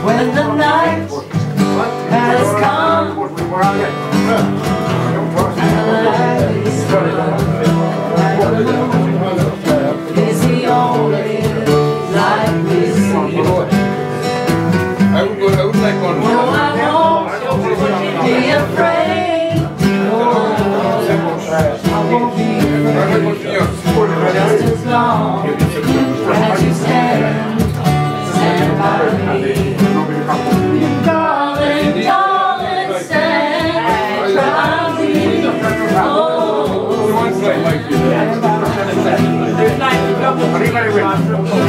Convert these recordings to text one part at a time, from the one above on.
When the night has come and the light is is the only light we see. No, I won't be afraid. No, I won't be afraid. Just as long as you stand by me. Darling, darling, stand by me. Oh, the sky, tumbling the mountains.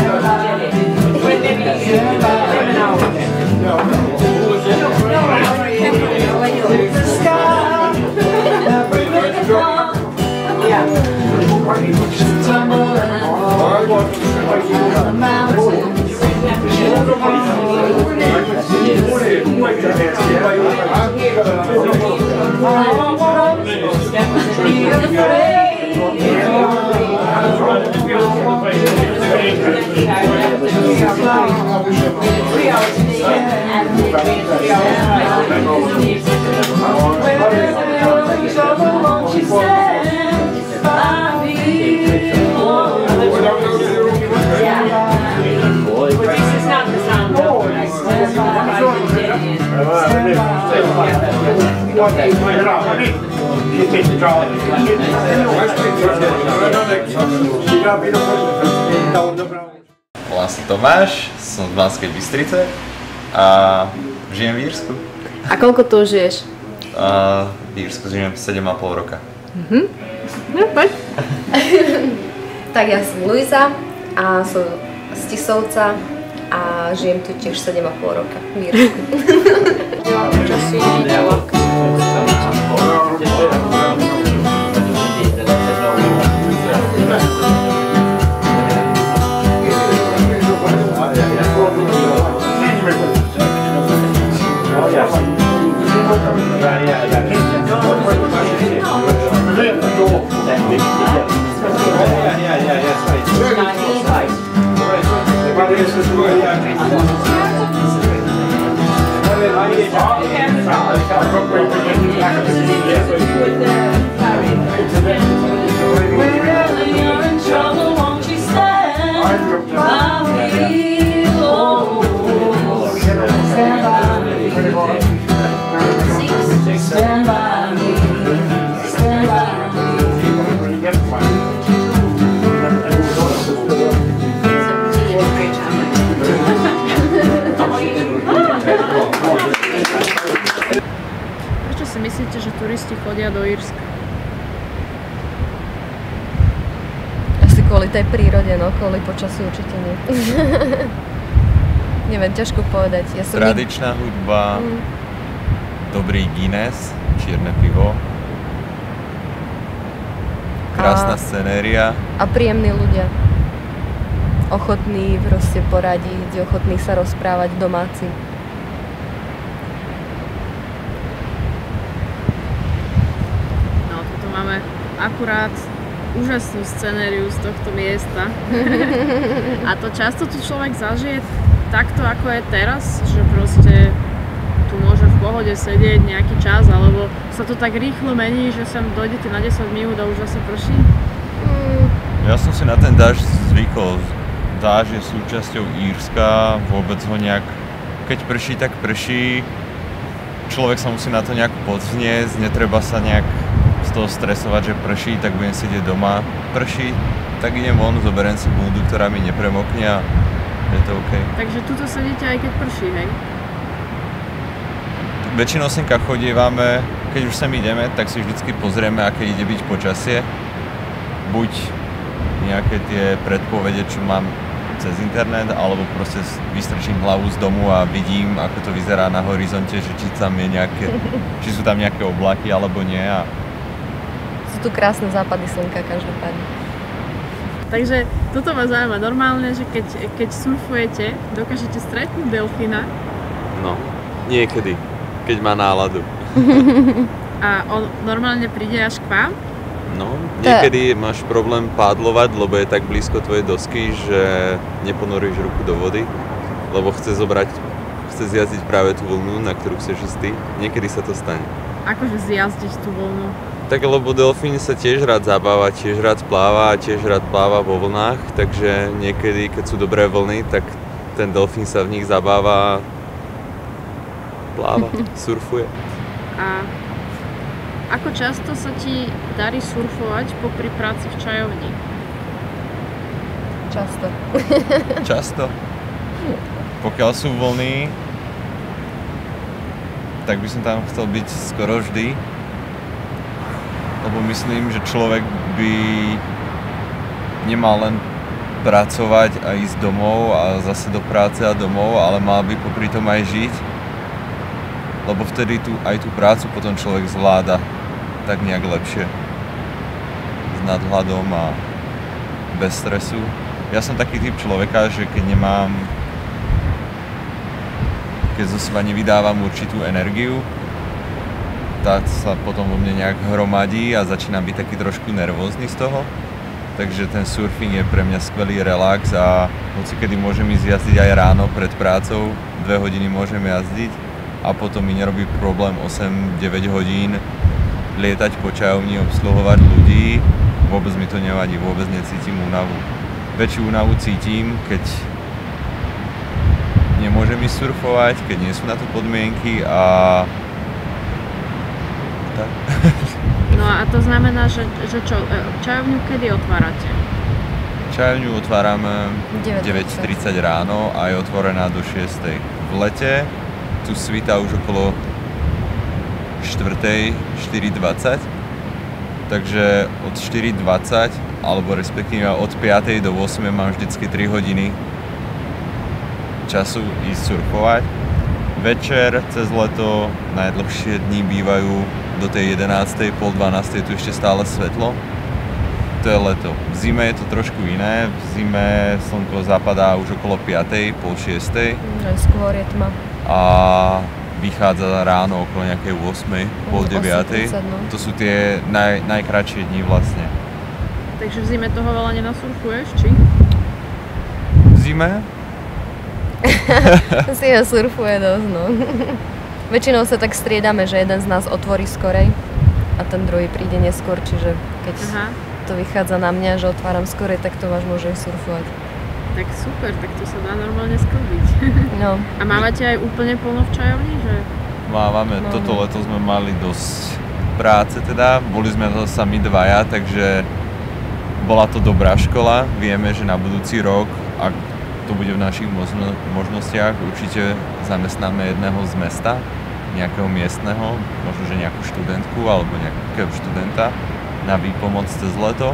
Volám sa Tomáš, som z Banskej Bystrice a žijem v Írsku. A koľko tu žiješ? V Írsku žijem 7,5 roka. No, poď. Tak ja som Luisa a som z Tisovca a žijem tu tiež 7,5 roka v Írsku. Prečo si myslíte, že turisti chodia do Írska? Asi kvôli tej prírode, no kvôli počasiu určite nie. Neviem, ťažko povedať. Tradičná hudba, dobrý Guinness, čierne pivo, krásna scenéria. A príjemní ľudia. Ochotní proste poradiť, ochotní sa rozprávať domáci. No, tuto máme akurát úžasnú scenériu z tohto miesta. A to často tu človek zažije takto, ako je teraz, že proste tu môže v pohode sedieť nejaký čas, alebo sa to tak rýchlo mení, že sem dojdete na 10 minút a už zase prší? Ja som si na ten dážď zvykol. Dážď je súčasťou Írska, vôbec ho nejak, keď prší, tak prší. Človek sa musí na to nejak povzniesť, netreba sa nejak z toho stresovať, že prší, tak budem sedieť doma. Prší, tak idem von, zoberiem si bundu, ktorá mi nepremokne a je to OK. Takže tuto sedíte aj keď prší, hej? Väčšinou semka chodívame, keď už sem ideme, tak si vždycky pozrieme, aké ide byť počasie. Buď nejaké tie predpovede, čo mám cez internet, alebo proste vystrčím hlavu z domu a vidím, ako to vyzerá na horizonte, že či sú tam nejaké oblaky alebo nie. A... Sú tu krásne západy slnka každopádne. Takže toto ma zaujíma normálne, že keď surfujete, dokážete stretnúť delfína? No, niekedy, keď má náladu. A on normálne príde až k vám? No, niekedy máš problém pádlovať, lebo je tak blízko tvojej dosky, že neponoríš ruku do vody, lebo chce zjazdiť práve tú vlnu, na ktorú chceš ísť ty. Niekedy sa to stane. Akože zjazdiť tú vlnu? Tak lebo delfín sa tiež rád zabáva, tiež rád pláva a tiež rád pláva vo vlnách, takže niekedy, keď sú dobré vlny, tak ten delfín sa v nich zabáva, pláva, surfuje. A ako často sa ti darí surfovať popri práci v čajovni? Často. Často. Pokiaľ sú vlny, tak by som tam chcel byť skoro vždy. Lebo myslím, že človek by nemal len pracovať a ísť domov a zase do práce a domov, ale mal by popri tom aj žiť. Lebo vtedy aj tú prácu potom človek zvláda tak nejak lepšie. S nadhľadom a bez stresu. Ja som taký typ človeka, že keď zo seba nevydávam určitú energiu, tak sa potom vo mne nejak hromadí a začínam byť taký trošku nervózny z toho. Takže ten surfing je pre mňa skvelý relax a hocikedy môžem ísť jazdiť aj ráno pred prácou, 2 hodiny môžem jazdiť a potom mi nerobí problém 8-9 hodín lietať po čajovni, obsluhovať ľudí. Vôbec mi to nevadí, vôbec necítim únavu. Väčšiu únavu cítim, keď nemôžem ísť surfovať, keď nie sú na to podmienky a tak. No a to znamená, že čo, čajovňu kedy otvárate? Čajovňu otvárame 9:30 ráno a je otvorená do 6. V lete tu svita už okolo 4:20, takže od 4:20 alebo respektíve od 5. do 8. mám vždycky 3 hodiny času ísť surfovať. Večer cez leto najdlhšie dní bývajú do tej 11. pol 12. tu ešte stále svetlo. To je leto. V zime je to trošku iné. V zime slnko zapadá už okolo 5. pol 6. Skôr je tma. A vychádza ráno okolo nejakej 8. pol 9. No. To sú tie najkratšie dni vlastne. Takže v zime toho veľa nenasurfuješ, či? V zime? Si ho surfuje dosť, no. Väčšinou sa tak striedame, že jeden z nás otvorí skorej a ten druhý príde neskôr, čiže keď to vychádza na mňa, že otváram skorej, tak to máš môže surfovať. Tak super, tak to sa dá normálne sklbiť. No. A mávate aj úplne plno v čajovni, že? Máme. Toto leto sme mali dosť práce teda, boli sme to sami dvaja, takže bola to dobrá škola. Vieme, že na budúci rok, ak to bude v našich možnostiach, určite zamestnáme jedného z mesta, nejakého miestneho, možno že nejakú študentku alebo nejakého študenta na výpomoc cez leto,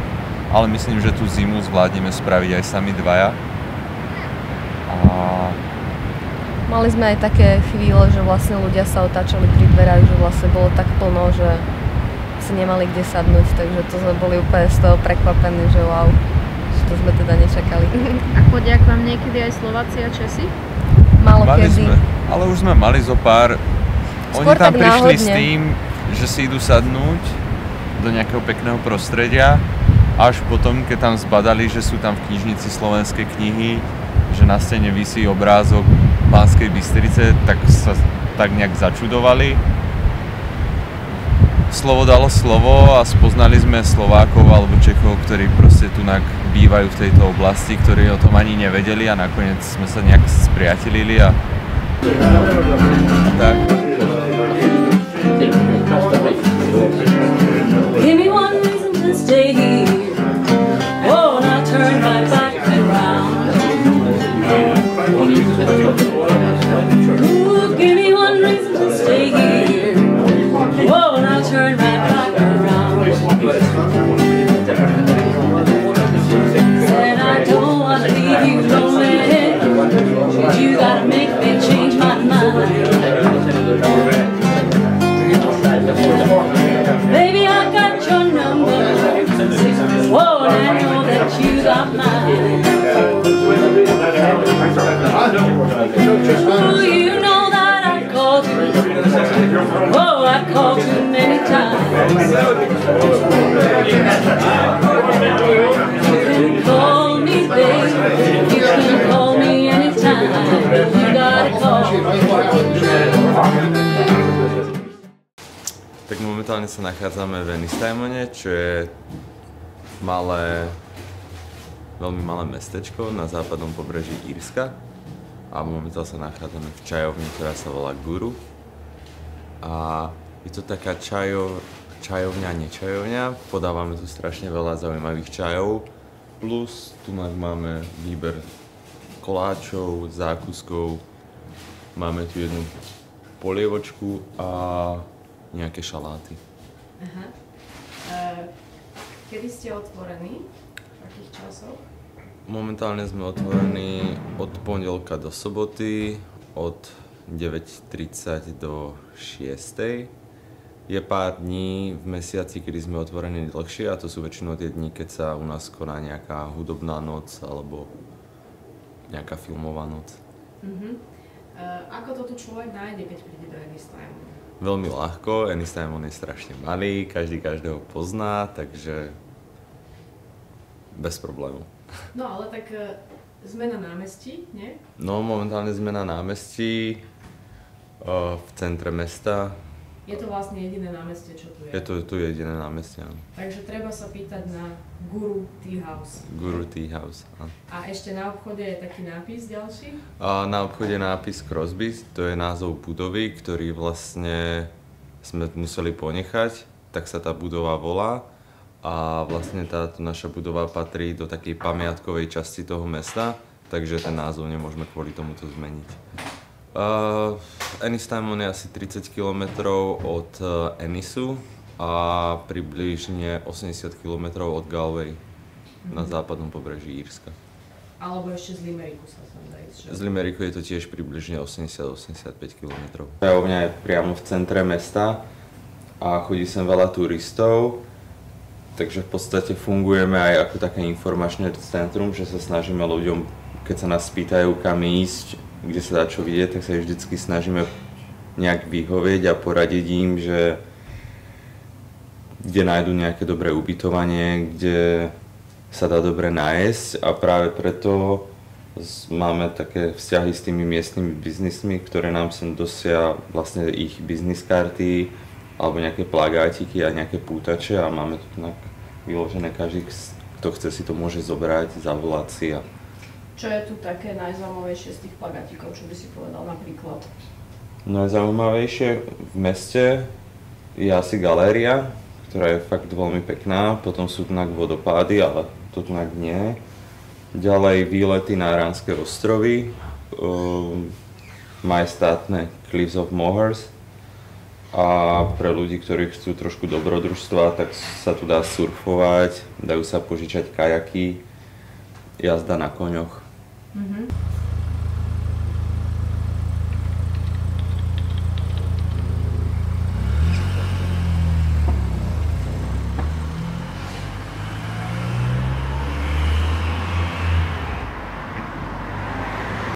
ale myslím, že tú zimu zvládneme spraviť aj sami dvaja. Mali sme aj také chvíle, že vlastne ľudia sa otáčali pri dverách, že vlastne bolo tak plno, že si nemali kde sadnúť, takže to sme boli úplne z toho prekvapení, že wow. To sme teda nečakali. A chodia k vám niekedy aj Slováci a Česi? Mali kedy. Ale už sme mali zo pár. Oni tam prišli s tým, že si idú sadnúť do nejakého pekného prostredia. Až potom, keď tam zbadali, že sú tam v knižnici slovenské knihy, že na stene visí obrázok Banskej Bystrice, tak sa tak nejak začudovali. Slovo dalo slovo a spoznali sme Slovákov alebo Čechov, ktorí proste tu bývajú v tejto oblasti, ktorí o tom ani nevedeli a nakoniec sme sa nejak spriatelili a tak. Give me one reason to stay here. Oh, and I turn my back around. Ooh, give me one reason to stay here. Oh, and I turn my back around. Said I don't wanna leave you lonely. You gotta make me change my mind. Call me, babe. You can call me anytime. You gotta call. Tak momentálne sa nachádzame v Ennistimone, čo je veľmi malé mestečko na západnom pobreží Írska. A momentálne sa nachádzame v čajovni, ktorá sa volá Guru. A je to taká čajovňa, nečajovňa. Podávame tu strašne veľa zaujímavých čajov. Plus tu máme výber koláčov, zákuskov. Máme tu jednu polievočku a nejaké šaláty. Aha. Kedy ste otvorení? V akých časoch? Momentálne sme otvorení od pondelka do soboty, od 9:30 do 6:00. Je pár dní v mesiaci, kedy sme otvorení dlhšie a to sú väčšinou tie dni, keď sa u nás koná nejaká hudobná noc alebo nejaká filmová noc. Ako to tu človek nájde, keď príde do Ennistimonu? Veľmi ľahko, Ennistimon je strašne malý, každý každého pozná, takže bez problémov. No ale tak sme na námestí, nie? No momentálne sme na námestí v centre mesta. Je to vlastne jediné námestie, čo tu je. Je to tu jediné námestie, áno. Takže treba sa pýtať na Guru Tea House. Guru Tea House, áno. A ešte na obchode je taký nápis ďalší? A na obchode je nápis Crosby, to je názov budovy, ktorý vlastne sme museli ponechať, tak sa tá budova volá. A vlastne táto naša budova patrí do takej pamiatkovej časti toho mesta, takže ten názov nemôžeme kvôli tomuto zmeniť. Ennistimon je asi 30 km od Ennisu a približne 80 km od Galway na západnom pobreží Írska. Alebo ešte z Limericu sa tam dá ísť, že? Z Limericu je to tiež približne 80-85 km. Čajovňa je priamo v centre mesta a chodí sem veľa turistov, takže v podstate fungujeme aj ako také informačné centrum, že sa snažíme ľuďom, keď sa nás pýtajú kam ísť, kde sa dá čo vidieť, tak sa vždycky snažíme nejak vyhovieť a poradiť im, že kde nájdu nejaké dobré ubytovanie, kde sa dá dobre nájsť a práve preto máme také vzťahy s tými miestnymi biznismi, ktoré nám sem dosia vlastne ich biznis karty alebo nejaké plagátiky a nejaké pútače a máme tu vyložené, každý, kto chce si to môže zobrať, zavolať si a Čo je tu také najzaujímavejšie z tých plagátikov, čo by si povedal napríklad? Najzaujímavejšie v meste je asi galéria, ktorá je fakt veľmi pekná, potom sú tu vodopády, ale to tu nie. Ďalej výlety na Aránske ostrovy, majestátne Cliffs of Moher a pre ľudí, ktorí chcú trošku dobrodružstva, tak sa tu dá surfovať, dajú sa požičať kajaky, jazda na koňoch.